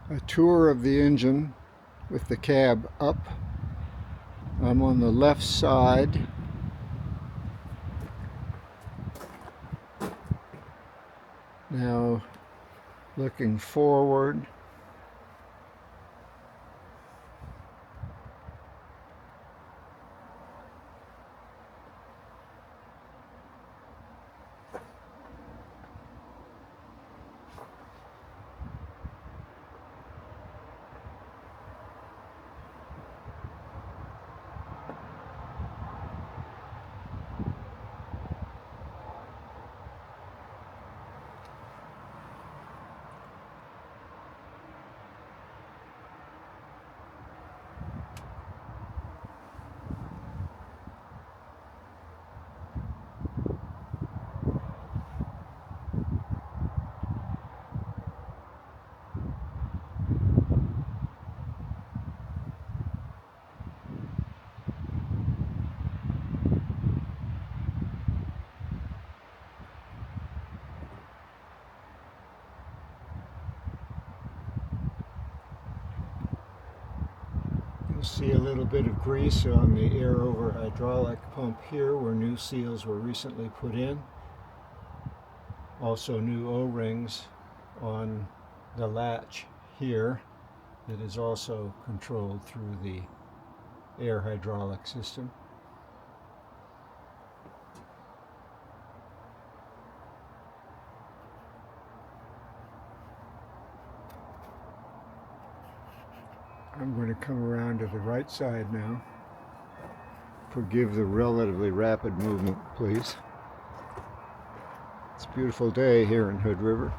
A tour of the engine with the cab up. I'm on the left side. Now looking forward. You'll see a little bit of grease on the air over hydraulic pump here where new seals were recently put in. Also new O-rings on the latch here that is also controlled through the air hydraulic system. I'm going to come around to the right side now. Forgive the relatively rapid movement, please. It's a beautiful day here in Hood River.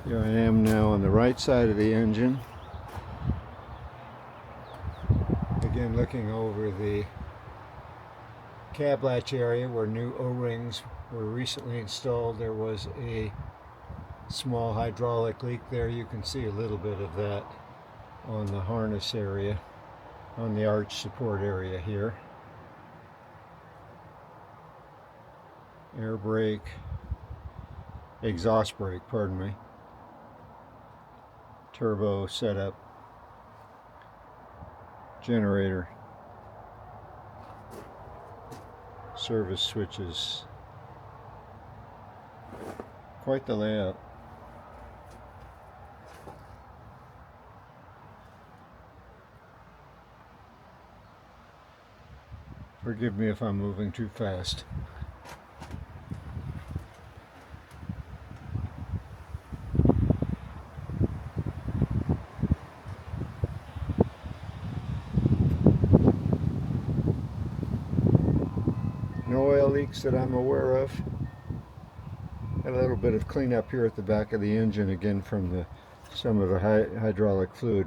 Here I am now on the right side of the engine. Again, looking over the cab latch area where new O-rings were recently installed. There was a small hydraulic leak there. You can see a little bit of that on the harness area, on the arch support area here. Air brake, exhaust brake, pardon me. Turbo setup, generator, service switches. Quite the layout. Forgive me if I'm moving too fast. No oil leaks that I'm aware of. A little bit of cleanup here at the back of the engine again from some of the hydraulic fluid